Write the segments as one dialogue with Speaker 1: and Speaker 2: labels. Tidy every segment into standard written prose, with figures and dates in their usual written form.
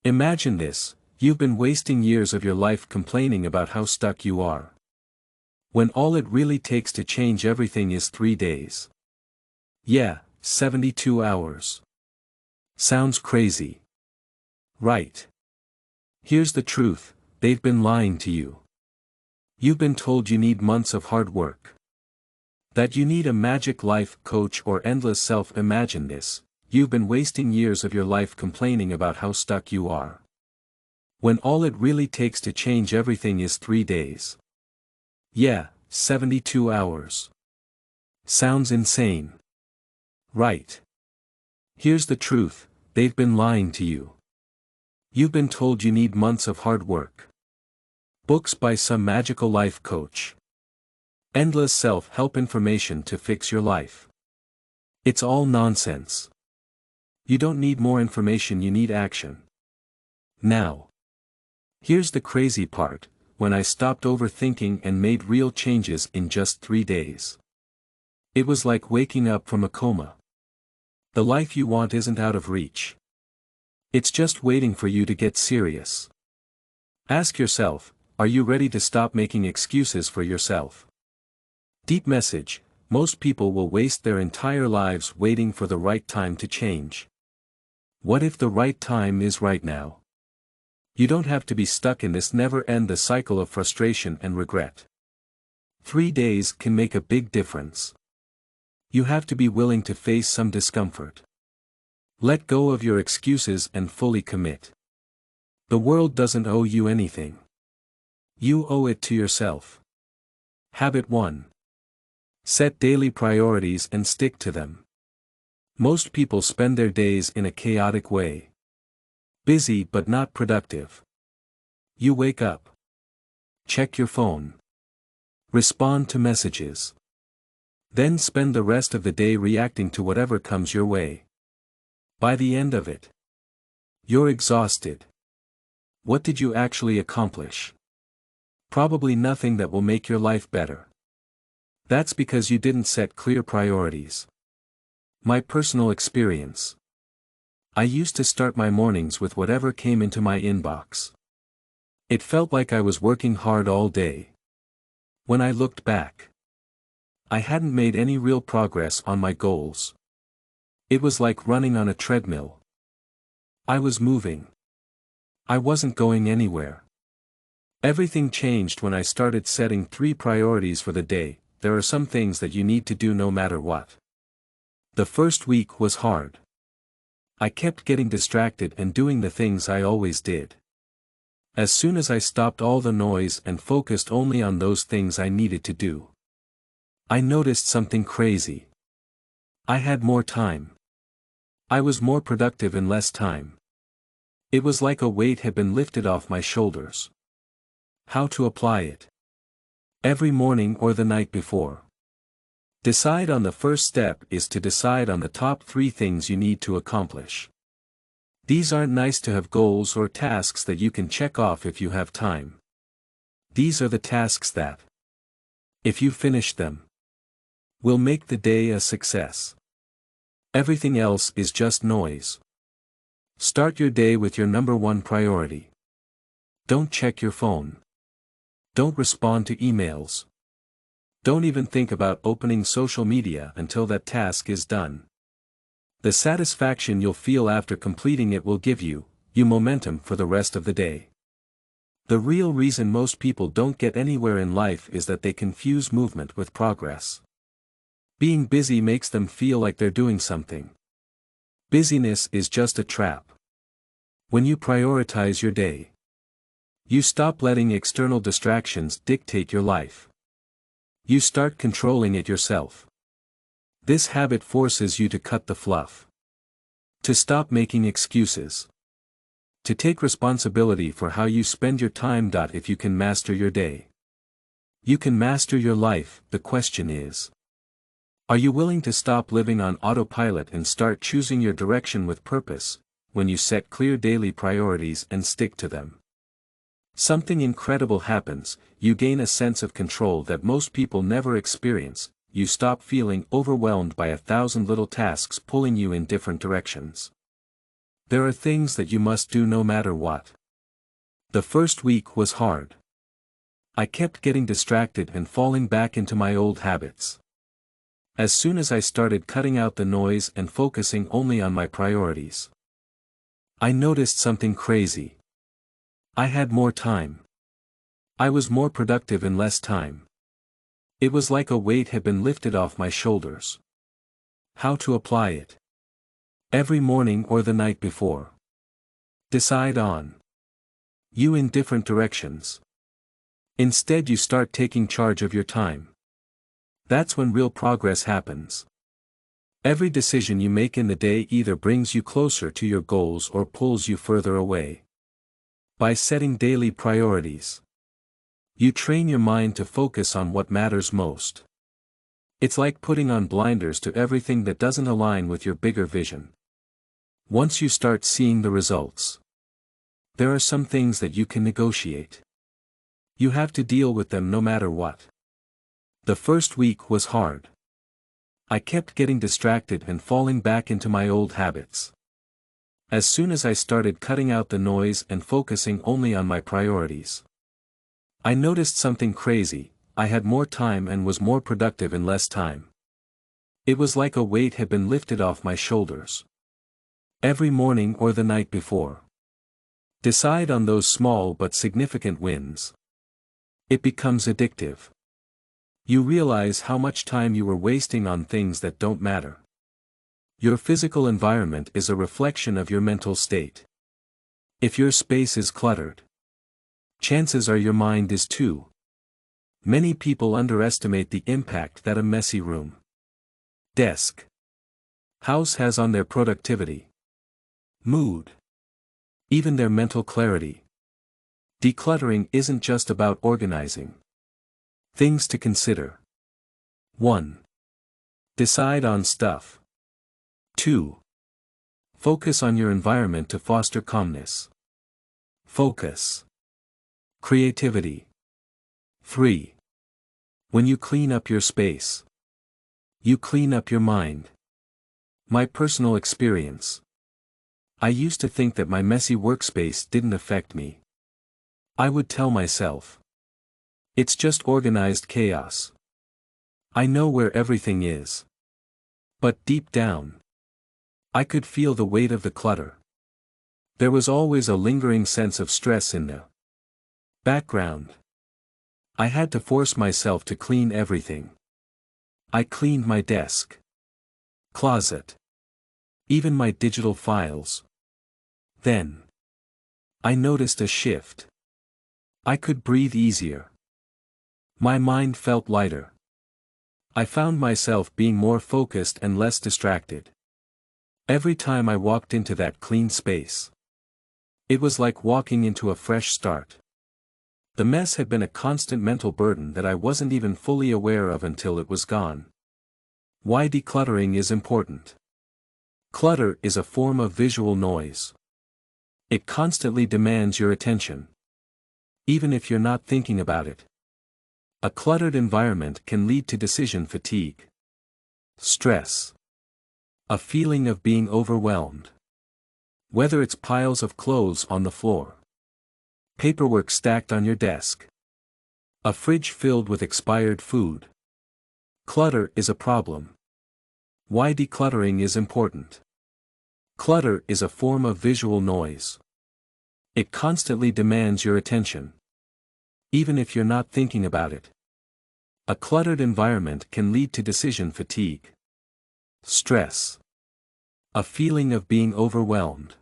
Speaker 1: Imagine this: you've been wasting years of your life complaining about how stuck you are, when all it really takes to change everything is 3 days. Yeah, 72 hours. Sounds crazy. Right. Here's the truth: they've been lying to you. You've been told you need months of hard work, that you need a magic life coach or endless self. Imagine this: you've been wasting years of your life complaining about how stuck you are, when all it really takes to change everything is 3 days. Yeah, 72 hours. Sounds insane. Right. Here's the truth: they've been lying to you. You've been told you need months of hard work, books by some magical life coach, endless self-help information to fix your life. It's all nonsense. You don't need more information, you need action. Now. Here's the crazy part: when I stopped overthinking and made real changes in just 3 days, it was like waking up from a coma. The life you want isn't out of reach. It's just waiting for you to get serious. Ask yourself, are you ready to stop making excuses for yourself? Deep message: most people will waste their entire lives waiting for the right time to change. What if the right time is right now? You don't have to be stuck in this never-ending cycle of frustration and regret. 3 days can make a big difference. You have to be willing to face some discomfort. Let go of your excuses and fully commit. The world doesn't owe you anything. You owe it to yourself. Habit 1. Set daily priorities and stick to them. Most people spend their days in a chaotic way. Busy but not productive. You wake up, check your phone, respond to messages, then spend the rest of the day reacting to whatever comes your way. By the end of it, you're exhausted. What did you actually accomplish? Probably nothing that will make your life better. That's because you didn't set clear priorities. My personal experience: I used to start my mornings with whatever came into my inbox. It felt like I was working hard all day. When I looked back, I hadn't made any real progress on my goals. It was like running on a treadmill. I was moving. I wasn't going anywhere. Everything changed when I started setting 3 priorities for the day. There are some things that you need to do no matter what. The first week was hard. I kept getting distracted and doing the things I always did. As soon as I stopped all the noise and focused only on those things I needed to do, I noticed something crazy. I had more time. I was more productive in less time. It was like a weight had been lifted off my shoulders. How to apply it? Every morning or the night before, decide on the first step is to decide on the top 3 things you need to accomplish. These aren't nice to have goals or tasks that you can check off if you have time. These are the tasks that, if you finish them, will make the day a success. Everything else is just noise. Start your day with your number 1 priority. Don't check your phone. Don't respond to emails. Don't even think about opening social media until that task is done. The satisfaction you'll feel after completing it will give you momentum for the rest of the day. The real reason most people don't get anywhere in life is that they confuse movement with progress. Being busy makes them feel like they're doing something. Busyness is just a trap. When you prioritize your day, you stop letting external distractions dictate your life. You start controlling it yourself. This habit forces you to cut the fluff, to stop making excuses, to take responsibility for how you spend your time. If you can master your day, you can master your life. The question is, are you willing to stop living on autopilot and start choosing your direction with purpose? When you set clear daily priorities and stick to them, something incredible happens. You gain a sense of control that most people never experience. You stop feeling overwhelmed by 1,000 little tasks pulling you in different directions. There are things that you must do no matter what. The first week was hard. I kept getting distracted and falling back into my old habits. As soon as I started cutting out the noise and focusing only on my priorities, I noticed something crazy. I had more time. I was more productive in less time. It was like a weight had been lifted off my shoulders. How to apply it? Every morning or the night before. Decide on you in different directions. Instead, you start taking charge of your time. That's when real progress happens. Every decision you make in the day either brings you closer to your goals or pulls you further away. By setting daily priorities, you train your mind to focus on what matters most. It's like putting on blinders to everything that doesn't align with your bigger vision. Once you start seeing the results, there are some things that you can negotiate. You have to deal with them no matter what. The first week was hard. I kept getting distracted and falling back into my old habits. As soon as I started cutting out the noise and focusing only on my priorities, I noticed something crazy. I had more time and was more productive in less time. It was like a weight had been lifted off my shoulders. Every morning or the night before. Decide on those small but significant wins. It becomes addictive. You realize how much time you were wasting on things that don't matter. Your physical environment is a reflection of your mental state. If your space is cluttered, chances are your mind is too. Many people underestimate the impact that a messy room, desk, house has on their productivity, mood, even their mental clarity. Decluttering isn't just about organizing. Things to consider. 1. Decide on stuff. 2. Focus on your environment to foster calmness. Focus. Creativity. 3. When you clean up your space, you clean up your mind. My personal experience. I used to think that my messy workspace didn't affect me. I would tell myself, it's just organized chaos. I know where everything is. But deep down, I could feel the weight of the clutter. There was always a lingering sense of stress in the background. I had to force myself to clean everything. I cleaned my desk, closet, even my digital files. Then, I noticed a shift. I could breathe easier. My mind felt lighter. I found myself being more focused and less distracted. Every time I walked into that clean space, it was like walking into a fresh start. The mess had been a constant mental burden that I wasn't even fully aware of until it was gone. Why decluttering is important. Clutter is a form of visual noise. It constantly demands your attention, even if you're not thinking about it. A cluttered environment can lead to decision fatigue, stress, a feeling of being overwhelmed. Whether it's piles of clothes on the floor, paperwork stacked on your desk, a fridge filled with expired food. Clutter is a problem. Why decluttering is important. Clutter is a form of visual noise. It constantly demands your attention, even if you're not thinking about it. A cluttered environment can lead to decision fatigue, stress, a feeling of being overwhelmed.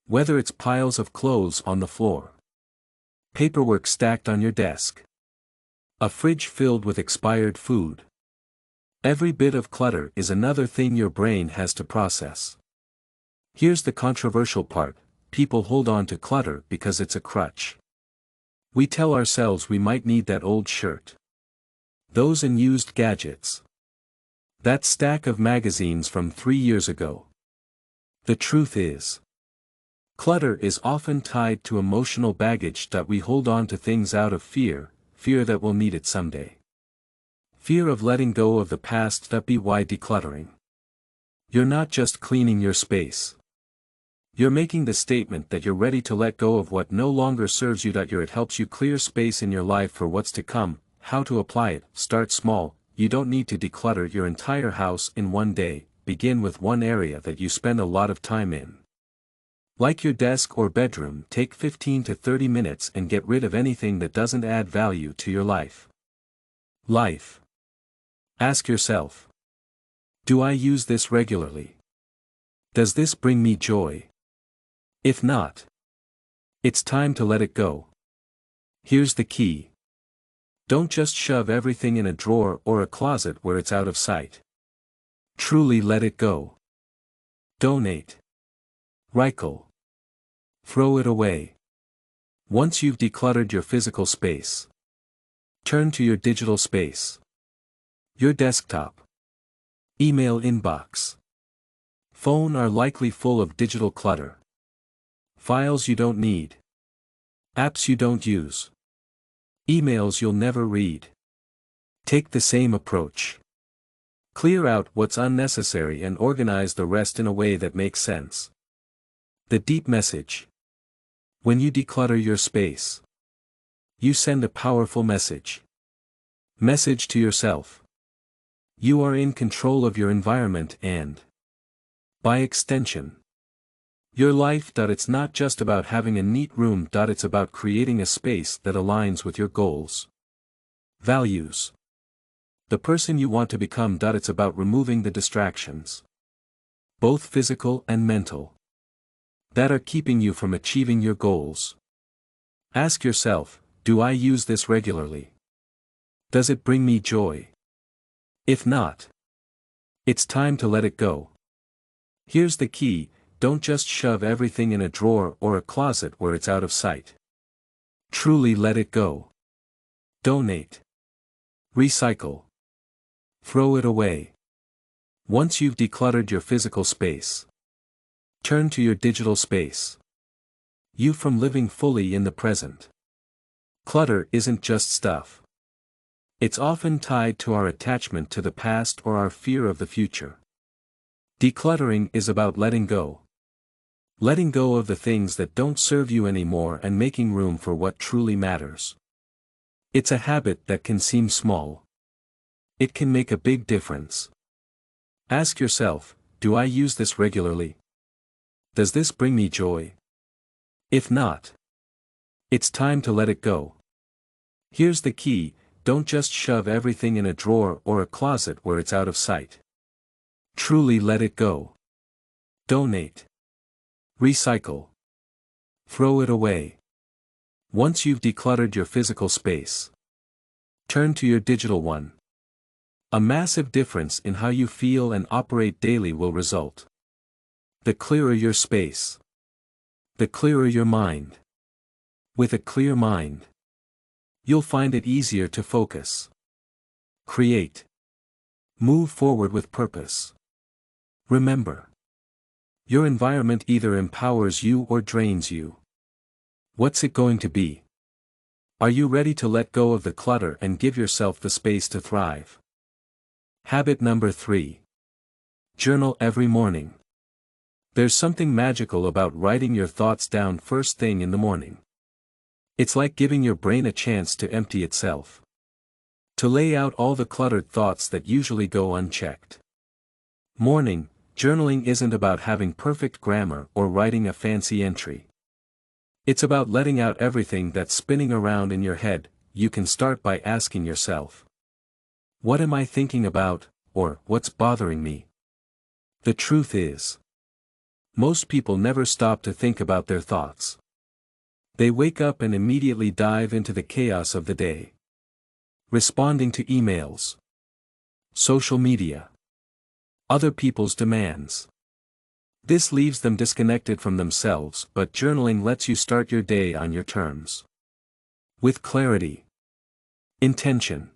Speaker 1: Whether it's piles of clothes on the floor, paperwork stacked on your desk, a fridge filled with expired food. Every bit of clutter is another thing your brain has to process. Here's the controversial part: people hold on to clutter because it's a crutch. We tell ourselves we might need that old shirt, those unused gadgets, that stack of magazines from 3 years ago. The truth is, clutter is often tied to emotional baggage that we hold on to things out of fear that we'll need it someday. Fear of letting go of the past. That be why decluttering. You're not just cleaning your space. You're making the statement that you're ready to let go of what no longer serves you. It helps you clear space in your life for what's to come. How to apply it? Start small. You don't need to declutter your entire house in one day. Begin with one area that you spend a lot of time in. Like your desk or bedroom, take 15 to 30 minutes and get rid of anything that doesn't add value to your life. Ask yourself. Do I use this regularly? Does this bring me joy? If not, it's time to let it go. Here's the key. Don't just shove everything in a drawer or a closet where it's out of sight. Truly let it go. Donate. Recycle. Throw it away. Once you've decluttered your physical space, turn to your digital space. Your desktop, email inbox, phone are likely full of digital clutter. Files you don't need. Apps you don't use. Emails you'll never read. Take the same approach. Clear out what's unnecessary and organize the rest in a way that makes sense. The deep message. When you declutter your space, you send a powerful message. Message to yourself. You are in control of your environment and, by extension, your life. It's not just about having a neat room. It's about creating a space that aligns with your goals, values, the person you want to become. It's about removing the distractions, both physical and mental, that are keeping you from achieving your goals. Ask yourself, do I use this regularly? Does it bring me joy? If not, it's time to let it go. Here's the key. Don't just shove everything in a drawer or a closet where it's out of sight. Truly let it go. Donate. Recycle. Throw it away. Once you've decluttered your physical space, turn to your digital space. You from living fully in the present. Clutter isn't just stuff. It's often tied to our attachment to the past or our fear of the future. Decluttering is about letting go. Letting go of the things that don't serve you anymore and making room for what truly matters. It's a habit that can seem small. It can make a big difference. Ask yourself, do I use this regularly? Does this bring me joy? If not, it's time to let it go. Here's the key, don't just shove everything in a drawer or a closet where it's out of sight. Truly let it go. Donate. Recycle. Throw it away. Once you've decluttered your physical space, turn to your digital one. A massive difference in how you feel and operate daily will result. The clearer your space, the clearer your mind. With a clear mind, you'll find it easier to focus, create, move forward with purpose. Remember, your environment either empowers you or drains you. What's it going to be? Are you ready to let go of the clutter and give yourself the space to thrive? Habit number 3. Journal every morning. There's something magical about writing your thoughts down first thing in the morning. It's like giving your brain a chance to empty itself. To lay out all the cluttered thoughts that usually go unchecked. Morning journaling isn't about having perfect grammar or writing a fancy entry. It's about letting out everything that's spinning around in your head. You can start by asking yourself, what am I thinking about, or what's bothering me? The truth is, most people never stop to think about their thoughts. They wake up and immediately dive into the chaos of the day. Responding to emails, social media, other people's demands. This leaves them disconnected from themselves, but journaling lets you start your day on your terms. With clarity, intention,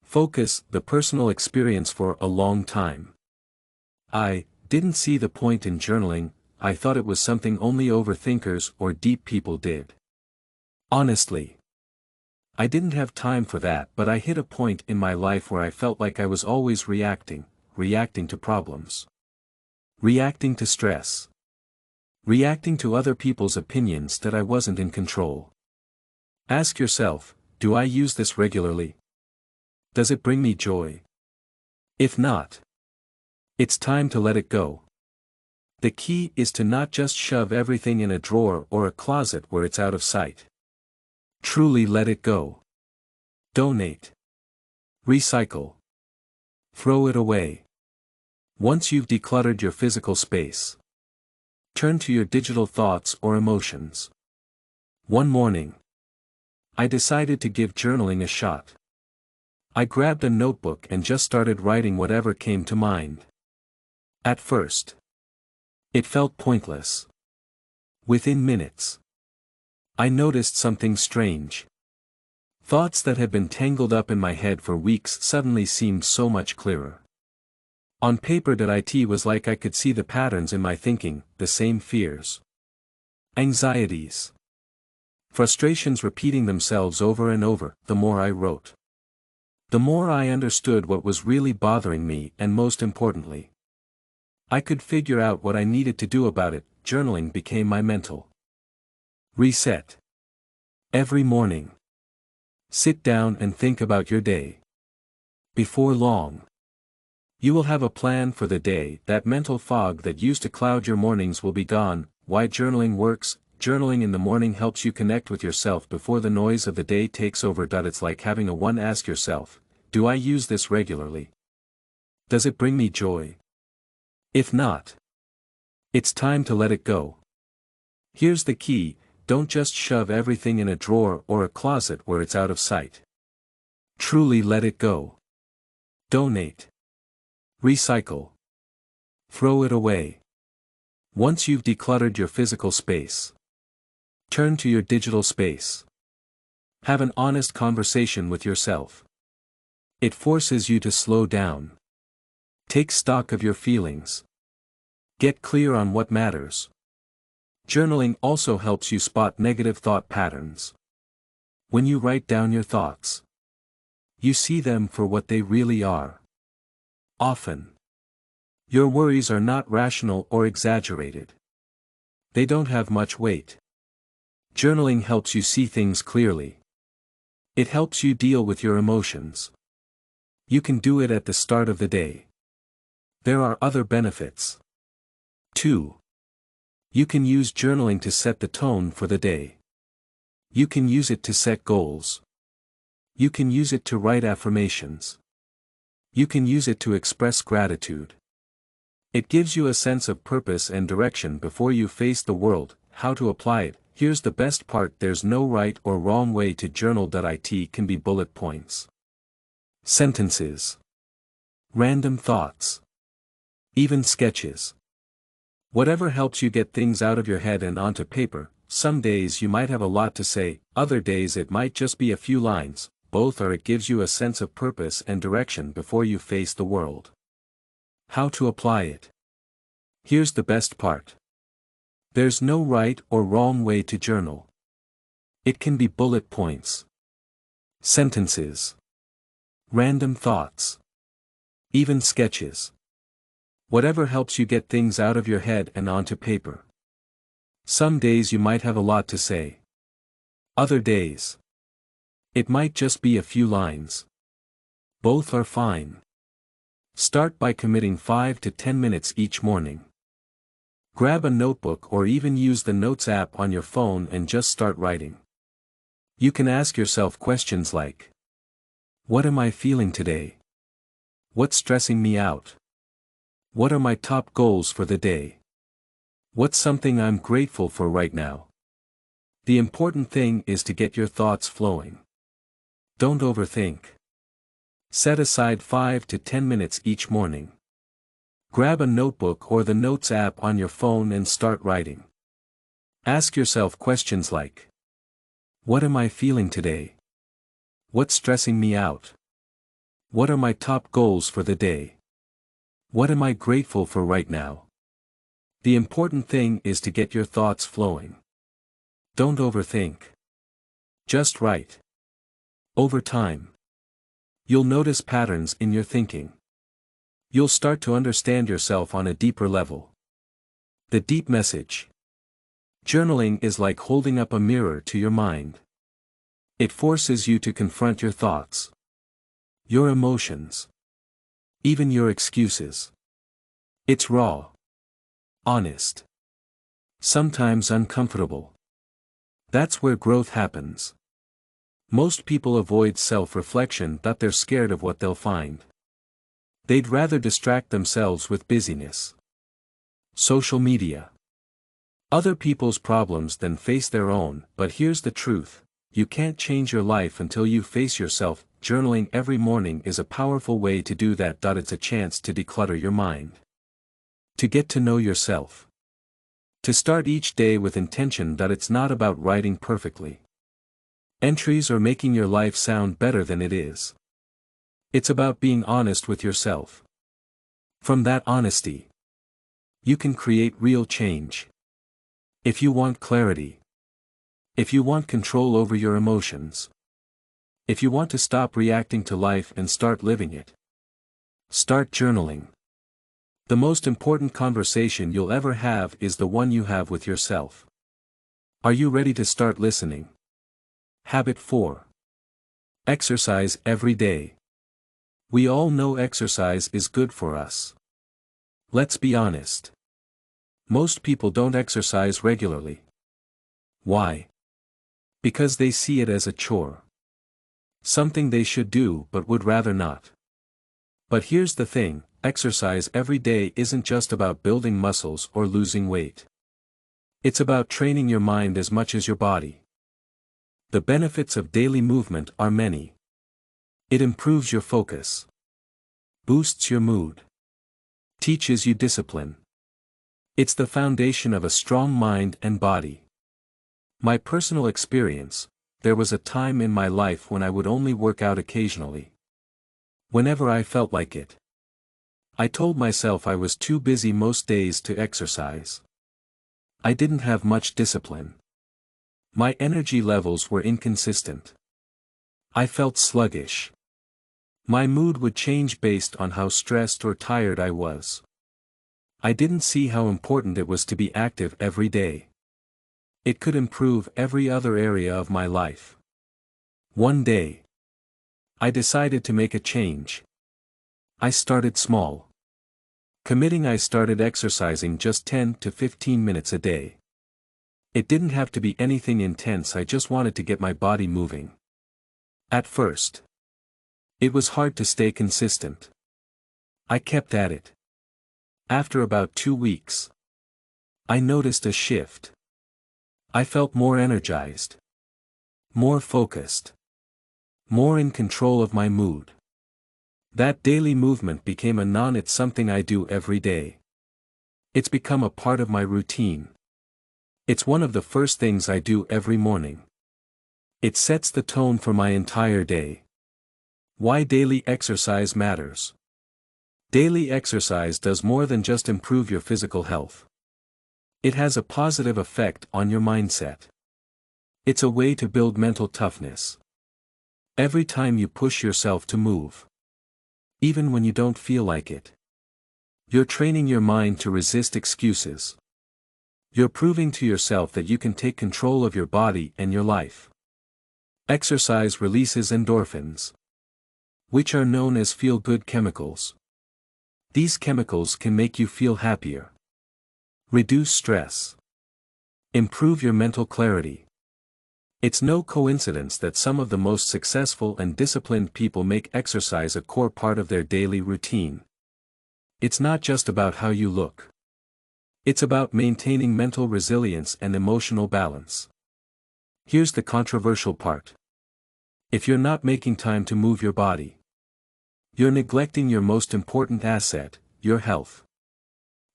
Speaker 1: focus. The personal experience. For a long time, I didn't see the point in journaling. I thought it was something only overthinkers or deep people did. Honestly, I didn't have time for that, but I hit a point in my life where I felt like I was always reacting to problems. Reacting to stress. Reacting to other people's opinions that I wasn't in control. Ask yourself, do I use this regularly? Does it bring me joy? If not, it's time to let it go. The key is to not just shove everything in a drawer or a closet where it's out of sight. Truly let it go. Donate. Recycle. Throw it away. Once you've decluttered your physical space, turn to your digital thoughts or emotions. One morning, I decided to give journaling a shot. I grabbed a notebook and just started writing whatever came to mind. At first, it felt pointless. Within minutes, I noticed something strange. Thoughts that had been tangled up in my head for weeks suddenly seemed so much clearer. On paper it was like I could see the patterns in my thinking, the same fears. Anxieties. Frustrations repeating themselves over and over. The more I wrote, the more I understood what was really bothering me, and most importantly, I could figure out what I needed to do about it. Journaling became my mental reset. Every morning, sit down and think about your day. Before long, you will have a plan for the day. That mental fog that used to cloud your mornings will be gone. Why journaling works? Journaling in the morning helps you connect with yourself before the noise of the day takes over. It's like having a one. Ask yourself, do I use this regularly? Does it bring me joy? If not, it's time to let it go. Here's the key, don't just shove everything in a drawer or a closet where it's out of sight. Truly let it go. Donate. Recycle. Throw it away. Once you've decluttered your physical space, turn to your digital space. Have an honest conversation with yourself. It forces you to slow down. Take stock of your feelings. Get clear on what matters. Journaling also helps you spot negative thought patterns. When you write down your thoughts, you see them for what they really are. Often, your worries are not rational or exaggerated. They don't have much weight. Journaling helps you see things clearly. It helps you deal with your emotions. You can do it at the start of the day. There are other benefits. 2. You can use journaling to set the tone for the day. You can use it to set goals. You can use it to write affirmations. You can use it to express gratitude. It gives you a sense of purpose and direction before you face the world. How to apply it? Here's the best part, there's no right or wrong way to journal. It can be bullet points, sentences, random thoughts, even sketches. Whatever helps you get things out of your head and onto paper. Some days you might have a lot to say, other days it might just be a few lines. Both are. It gives you a sense of purpose and direction before you face the world. How to apply it? Here's the best part. There's no right or wrong way to journal. It can be bullet points, sentences, random thoughts, even sketches. Whatever helps you get things out of your head and onto paper. Some days you might have a lot to say. Other days, it might just be a few lines. Both are fine. Start by committing 5 to 10 minutes each morning. Grab a notebook or even use the Notes app on your phone and just start writing. You can ask yourself questions like, what am I feeling today? What's stressing me out? What are my top goals for the day? What's something I'm grateful for right now? The important thing is to get your thoughts flowing. Don't overthink. Set aside 5 to 10 minutes each morning. Grab a notebook or the Notes app on your phone and start writing. Ask yourself questions like, what am I feeling today? What's stressing me out? What are my top goals for the day? What am I grateful for right now? The important thing is to get your thoughts flowing. Don't overthink. Just write. Over time, you'll notice patterns in your thinking. You'll start to understand yourself on a deeper level. The deep message. Journaling is like holding up a mirror to your mind. It forces you to confront your thoughts, your emotions, even your excuses. It's raw, honest, sometimes uncomfortable. That's where growth happens. Most people avoid self-reflection that they're scared of what they'll find. They'd rather distract themselves with busyness, social media, other people's problems than face their own. But here's the truth: you can't change your life until you face yourself. Journaling every morning is a powerful way to do that. It's a chance to declutter your mind, to get to know yourself, to start each day with intention. It's not about writing perfectly entries or making your life sound better than it is. It's about being honest with yourself. From that honesty, you can create real change. If you want clarity, if you want control over your emotions, if you want to stop reacting to life and start living it, start journaling. The most important conversation you'll ever have is the one you have with yourself. Are you ready to start listening? Habit 4. Exercise every day. We all know exercise is good for us. Let's be honest. Most people don't exercise regularly. Why? Because they see it as a chore. Something they should do but would rather not. But here's the thing: exercise every day isn't just about building muscles or losing weight. It's about training your mind as much as your body. The benefits of daily movement are many. It improves your focus, boosts your mood, teaches you discipline. It's the foundation of a strong mind and body. My personal experience: there was a time in my life when I would only work out occasionally, whenever I felt like it. I told myself I was too busy most days to exercise. I didn't have much discipline. My energy levels were inconsistent. I felt sluggish. My mood would change based on how stressed or tired I was. I didn't see how important it was to be active every day. It could improve every other area of my life. One day, I decided to make a change. I started small. Committing, I started exercising just 10 to 15 minutes a day. It didn't have to be anything intense, I just wanted to get my body moving. At first, it was hard to stay consistent. I kept at it. After about 2 weeks, I noticed a shift. I felt more energized, more focused, more in control of my mood. That daily movement became a it's something I do every day. It's become a part of my routine. It's one of the first things I do every morning. It sets the tone for my entire day. Why daily exercise matters. Daily exercise does more than just improve your physical health. It has a positive effect on your mindset. It's a way to build mental toughness. Every time you push yourself to move, even when you don't feel like it, you're training your mind to resist excuses. You're proving to yourself that you can take control of your body and your life. Exercise releases endorphins, which are known as feel-good chemicals. These chemicals can make you feel happier, reduce stress, improve your mental clarity. It's no coincidence that some of the most successful and disciplined people make exercise a core part of their daily routine. It's not just about how you look. It's about maintaining mental resilience and emotional balance. Here's the controversial part. If you're not making time to move your body, you're neglecting your most important asset, your health.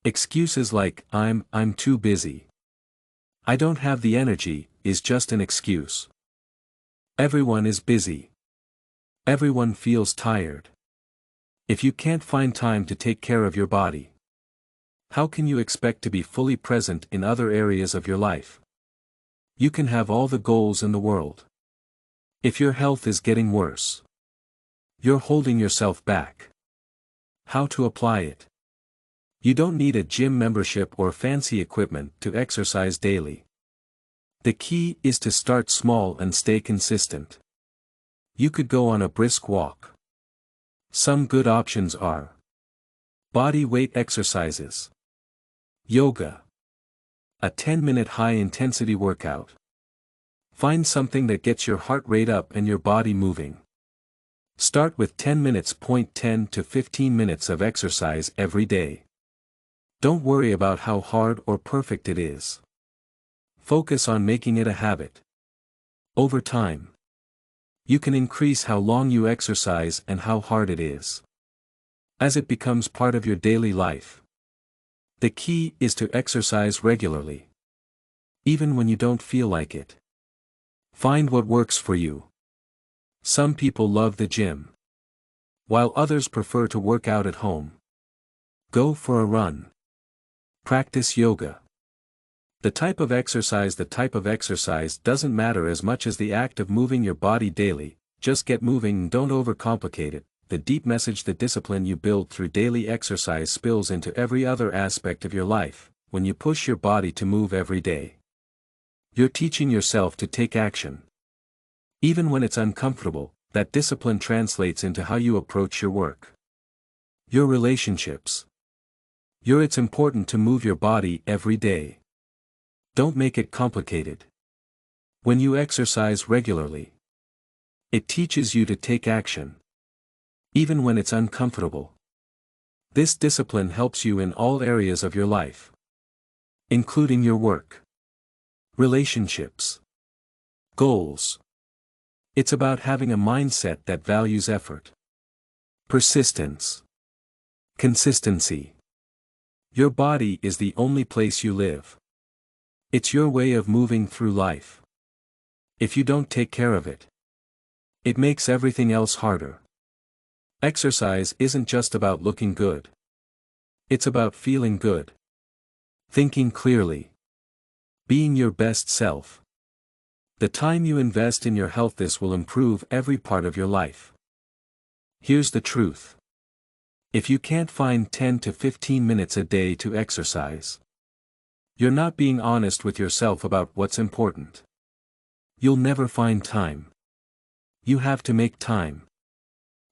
Speaker 1: Excuses like, I'm too busy, I don't have the energy, is just an excuse. Everyone is busy. Everyone feels tired. If you can't find time to take care of your body, how can you expect to be fully present in other areas of your life? You can have all the goals in the world. If your health is getting worse, you're holding yourself back. How to apply it? You don't need a gym membership or fancy equipment to exercise daily. The key is to start small and stay consistent. You could go on a brisk walk. Some good options are body weight exercises, yoga, a 10-minute high-intensity workout. Find something that gets your heart rate up and your body moving. Start with 10 minutes. 10 to 15 minutes of exercise every day. Don't worry about how hard or perfect it is. Focus on making it a habit. Over time, you can increase how long you exercise and how hard it is. As it becomes part of your daily life. The key is to exercise regularly. Even when you don't feel like it. Find what works for you. Some people love the gym, while others prefer to work out at home. Go for a run. Practice yoga. The type of exercise doesn't matter as much as the act of moving your body daily. Just get moving and don't overcomplicate it. The deep message: the discipline you build through daily exercise spills into every other aspect of your life. When you push your body to move every day, you're teaching yourself to take action. Even when it's uncomfortable, that discipline translates into how you approach your work. Your relationships. It's important to move your body every day. Don't make it complicated. When you exercise regularly, it teaches you to take action. Even when it's uncomfortable. This discipline helps you in all areas of your life, including your work, relationships, goals. It's about having a mindset that values effort, persistence, consistency. Your body is the only place you live. It's your way of moving through life. If you don't take care of it, it makes everything else harder. Exercise isn't just about looking good. It's about feeling good, thinking clearly, being your best self. The time you invest in your health, this will improve every part of your life. Here's the truth. If you can't find 10 to 15 minutes a day to exercise, you're not being honest with yourself about what's important. You'll never find time. You have to make time.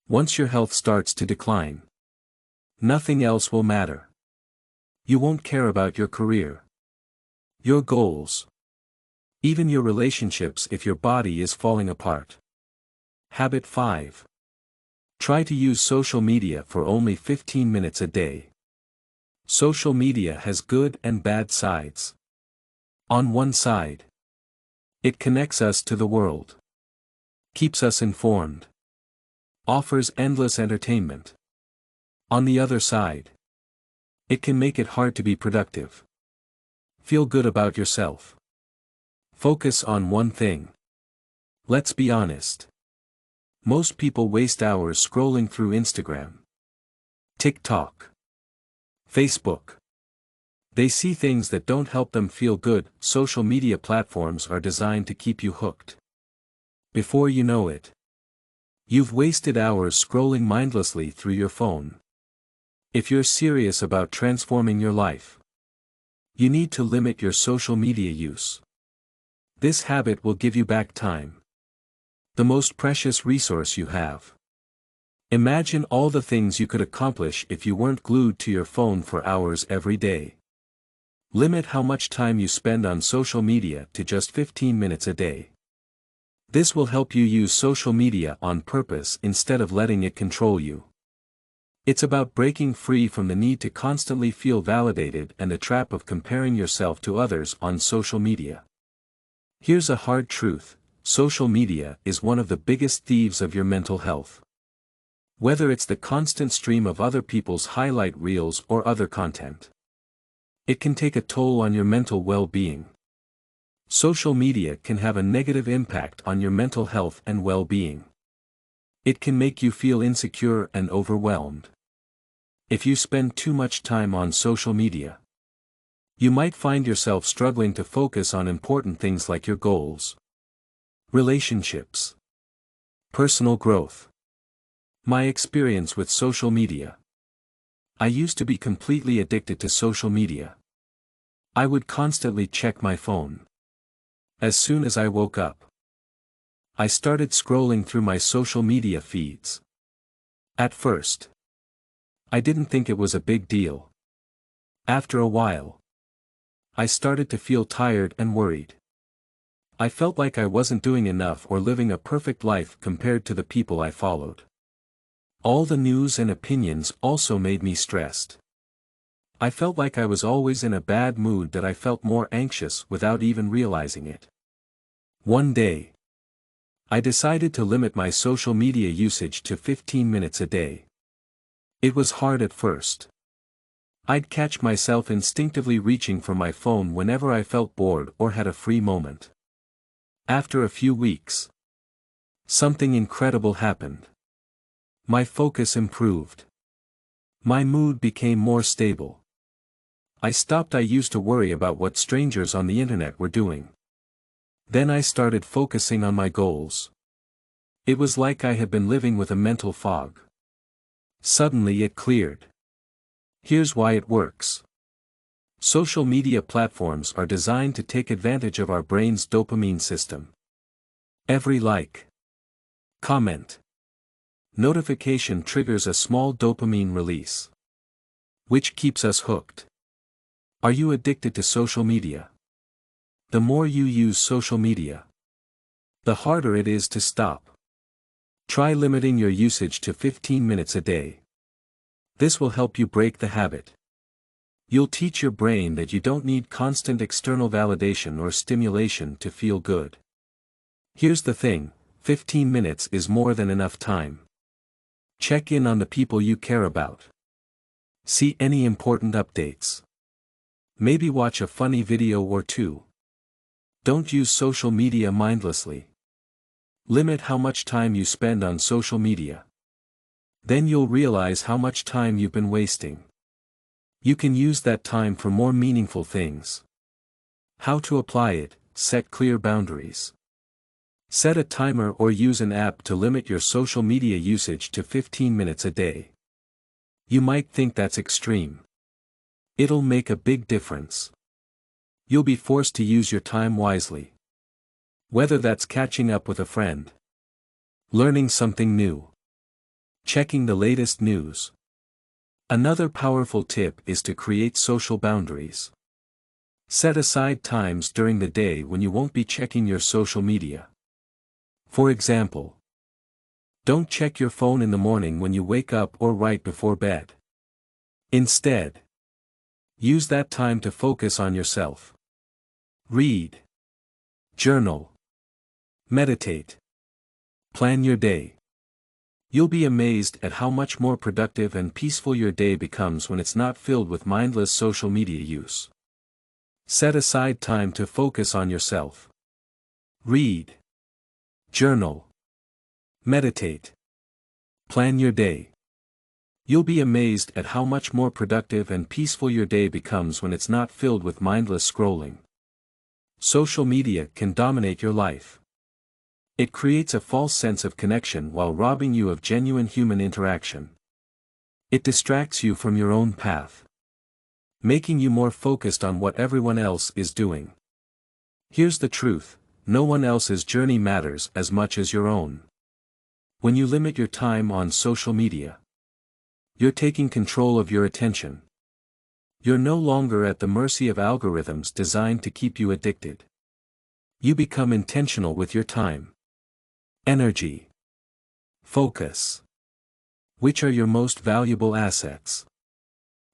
Speaker 1: Once your health starts to decline, nothing else will matter. You won't care about your career, your goals, even your relationships if your body is falling apart. Habit 5. Try to use social media for only 15 minutes a day. Social media has good and bad sides. On one side, it connects us to the world, keeps us informed, offers endless entertainment. On the other side, it can make it hard to be productive. Feel good about yourself. Focus on one thing. Let's be honest. Most people waste hours scrolling through Instagram, TikTok, Facebook. They see things that don't help them feel good. Social media platforms are designed to keep you hooked. Before you know it, you've wasted hours scrolling mindlessly through your phone. If you're serious about transforming your life, you need to limit your social media use. This habit will give you back time, the most precious resource you have. Imagine all the things you could accomplish if you weren't glued to your phone for hours every day. Limit how much time you spend on social media to just 15 minutes a day. This will help you use social media on purpose instead of letting it control you. It's about breaking free from the need to constantly feel validated and the trap of comparing yourself to others on social media. Here's a hard truth: social media is one of the biggest thieves of your mental health. Whether it's the constant stream of other people's highlight reels or other content, it can take a toll on your mental well-being. Social media can have a negative impact on your mental health and well-being. It can make you feel insecure and overwhelmed. If you spend too much time on social media, you might find yourself struggling to focus on important things like your goals, relationships, personal growth. My experience with social media. I used to be completely addicted to social media. I would constantly check my phone. As soon as I woke up, I started scrolling through my social media feeds. At first, I didn't think it was a big deal. After a while, I started to feel tired and worried. I felt like I wasn't doing enough or living a perfect life compared to the people I followed. All the news and opinions also made me stressed. I felt like I was always in a bad mood, that I felt more anxious without even realizing it. One day, I decided to limit my social media usage to 15 minutes a day. It was hard at first. I'd catch myself instinctively reaching for my phone whenever I felt bored or had a free moment. After a few weeks, something incredible happened. My focus improved. My mood became more stable. I used to worry about what strangers on the internet were doing. Then I started focusing on my goals. It was like I had been living with a mental fog. Suddenly it cleared. Here's why it works. Social media platforms are designed to take advantage of our brain's dopamine system. Every like, comment, notification triggers a small dopamine release, which keeps us hooked. Are you addicted to social media? The more you use social media, the harder it is to stop. Try limiting your usage to 15 minutes a day. This will help you break the habit. You'll teach your brain that you don't need constant external validation or stimulation to feel good. Here's the thing, 15 minutes is more than enough time. Check in on the people you care about. See any important updates. Maybe watch a funny video or two. Don't use social media mindlessly. Limit how much time you spend on social media. Then you'll realize how much time you've been wasting. You can use that time for more meaningful things. How to apply it: set clear boundaries. Set a timer or use an app to limit your social media usage to 15 minutes a day. You might think that's extreme. It'll make a big difference. You'll be forced to use your time wisely. Whether that's catching up with a friend, learning something new, checking the latest news. Another powerful tip is to create social boundaries. Set aside times during the day when you won't be checking your social media. For example, don't check your phone in the morning when you wake up or right before bed. Instead, use that time to focus on yourself. Read, journal, meditate, plan your day. You'll be amazed at how much more productive and peaceful your day becomes when it's not filled with mindless social media use. Set aside time to focus on yourself. Read, journal, meditate, plan your day. You'll be amazed at how much more productive and peaceful your day becomes when it's not filled with mindless scrolling. Social media can dominate your life. It creates a false sense of connection while robbing you of genuine human interaction. It distracts you from your own path, making you more focused on what everyone else is doing. Here's the truth: no one else's journey matters as much as your own. When you limit your time on social media, you're taking control of your attention. You're no longer at the mercy of algorithms designed to keep you addicted. You become intentional with your time, energy, focus. Which are your most valuable assets?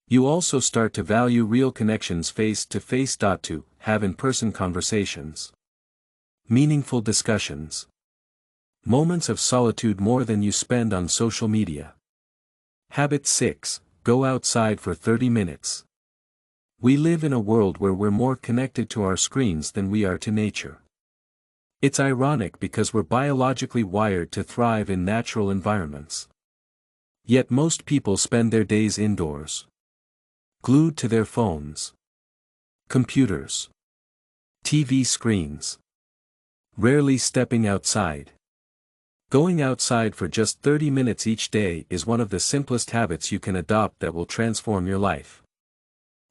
Speaker 1: You also start to value real connections face to face. To have in-person conversations, meaningful discussions, moments of solitude more than you spend on social media. Habit 6: go outside for 30 minutes. We live in a world where we're more connected to our screens than we are to nature. It's ironic because we're biologically wired to thrive in natural environments. Yet most people spend their days indoors, glued to their phones, computers, TV screens, rarely stepping outside. Going outside for just 30 minutes each day is one of the simplest habits you can adopt that will transform your life.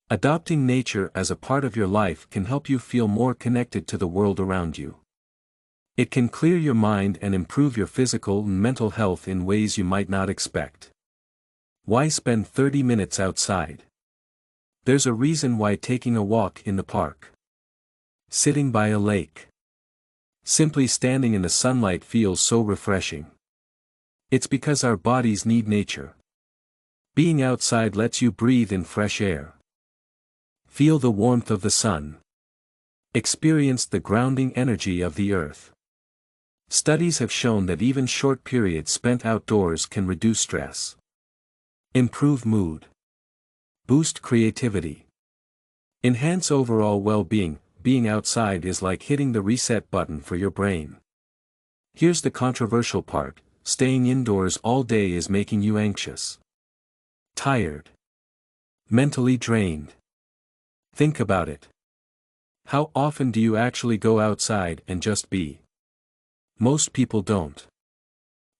Speaker 1: Adopting nature as a part of your life can help you feel more connected to the world around you. It can clear your mind and improve your physical and mental health in ways you might not expect. Why spend 30 minutes outside? There's a reason why taking a walk in the park, sitting by a lake, simply standing in the sunlight feels so refreshing. It's because our bodies need nature. Being outside lets you breathe in fresh air. Feel the warmth of the sun. Experience the grounding energy of the earth. Studies have shown that even short periods spent outdoors can reduce stress, improve mood, boost creativity, enhance overall well-being. Being outside is like hitting the reset button for your brain. Here's the controversial part: staying indoors all day is making you anxious, tired, mentally drained. Think about it. How often do you actually go outside and just be? Most people don't.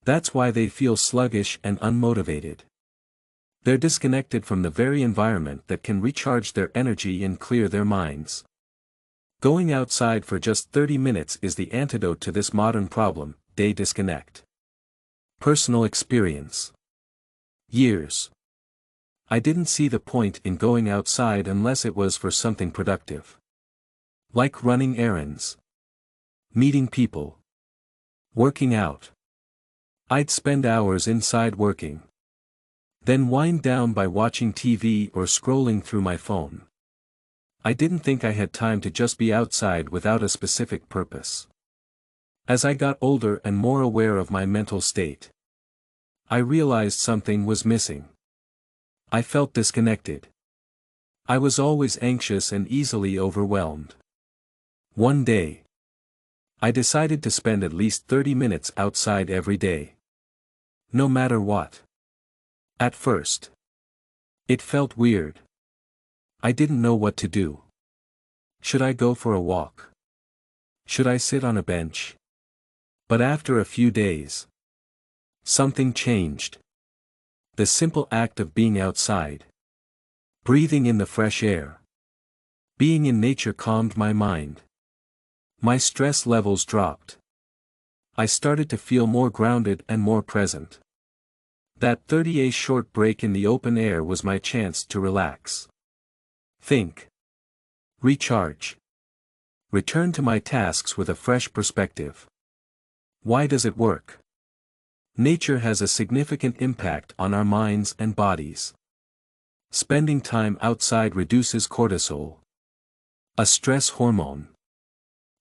Speaker 1: That's why they feel sluggish and unmotivated. They're disconnected from the very environment that can recharge their energy and clear their minds. Going outside for just 30 minutes is the antidote to this modern problem: day disconnect. Personal experience. Years. I didn't see the point in going outside unless it was for something productive. Like running errands, meeting people, working out. I'd spend hours inside working, then wind down by watching TV or scrolling through my phone. I didn't think I had time to just be outside without a specific purpose. As I got older and more aware of my mental state, I realized something was missing. I felt disconnected. I was always anxious and easily overwhelmed. One day, I decided to spend at least 30 minutes outside every day. No matter what. At first, it felt weird. I didn't know what to do. Should I go for a walk? Should I sit on a bench? But after a few days, something changed. The simple act of being outside, breathing in the fresh air, being in nature calmed my mind. My stress levels dropped. I started to feel more grounded and more present. That 30-day short break in the open air was my chance to relax, think, recharge, return to my tasks with a fresh perspective. Why does it work? Nature has a significant impact on our minds and bodies. Spending time outside reduces cortisol, a stress hormone,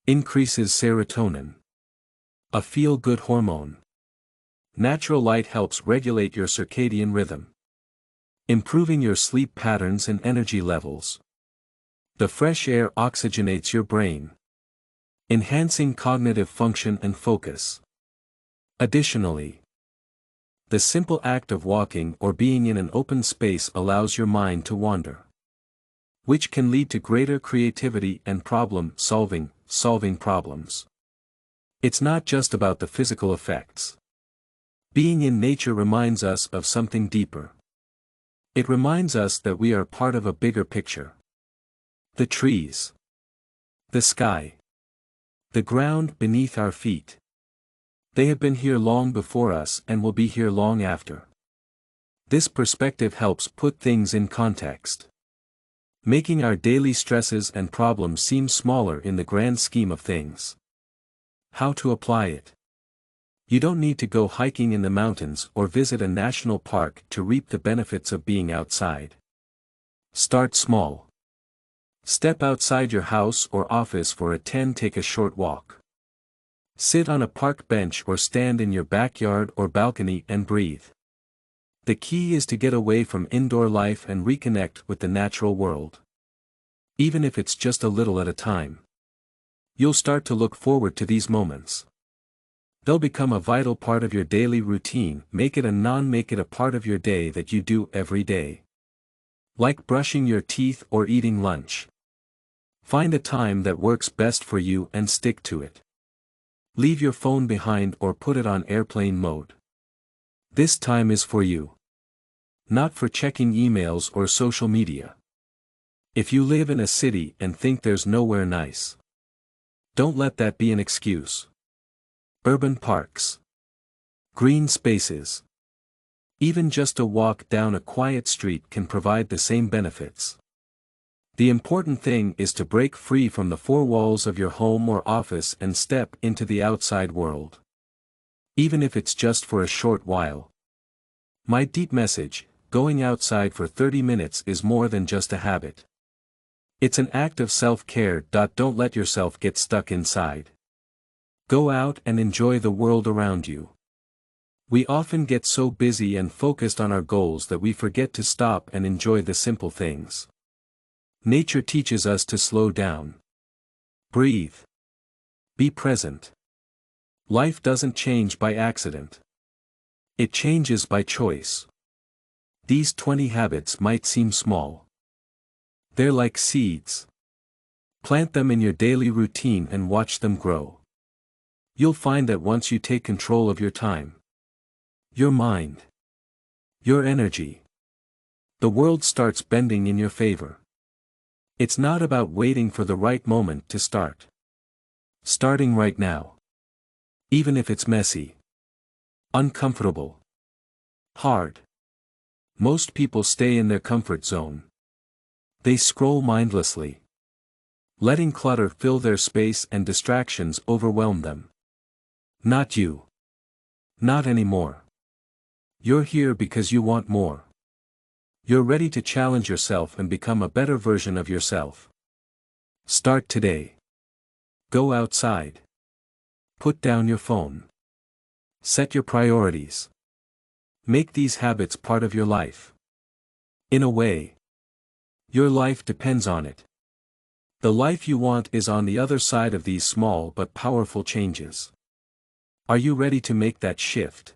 Speaker 1: increases serotonin, a feel-good hormone. Natural light helps regulate your circadian rhythm, improving your sleep patterns and energy levels. The fresh air oxygenates your brain, enhancing cognitive function and focus. Additionally, the simple act of walking or being in an open space allows your mind to wander, which can lead to greater creativity and solving problems. It's not just about the physical effects. Being in nature reminds us of something deeper. It reminds us that we are part of a bigger picture. The trees, the sky, the ground beneath our feet. They have been here long before us and will be here long after. This perspective helps put things in context, making our daily stresses and problems seem smaller in the grand scheme of things. How to apply it? You don't need to go hiking in the mountains or visit a national park to reap the benefits of being outside. Start small. Step outside your house or office for a 10-take a short walk. Sit on a park bench or stand in your backyard or balcony and breathe. The key is to get away from indoor life and reconnect with the natural world. Even if it's just a little at a time, you'll start to look forward to these moments. They'll become a vital part of your daily routine. Make it a part of your day that you do every day. Like brushing your teeth or eating lunch. Find a time that works best for you and stick to it. Leave your phone behind or put it on airplane mode. This time is for you, not for checking emails or social media. If you live in a city and think there's nowhere nice, don't let that be an excuse. Urban parks, green spaces, even just a walk down a quiet street can provide the same benefits. The important thing is to break free from the four walls of your home or office and step into the outside world. Even if it's just for a short while. My deep message: going outside for 30 minutes is more than just a habit. It's an act of self-care. Don't let yourself get stuck inside. Go out and enjoy the world around you. We often get so busy and focused on our goals that we forget to stop and enjoy the simple things. Nature teaches us to slow down. Breathe. Be present. Life doesn't change by accident. It changes by choice. These 20 habits might seem small. They're like seeds. Plant them in your daily routine and watch them grow. You'll find that once you take control of your time, your mind, your energy, the world starts bending in your favor. It's not about waiting for the right moment to start. Starting right now. Even if it's messy, uncomfortable, hard. Most people stay in their comfort zone. They scroll mindlessly, letting clutter fill their space and distractions overwhelm them. Not you. Not anymore. You're here because you want more. You're ready to challenge yourself and become a better version of yourself. Start today. Go outside. Put down your phone. Set your priorities. Make these habits part of your life. In a way, your life depends on it. The life you want is on the other side of these small but powerful changes. Are you ready to make that shift?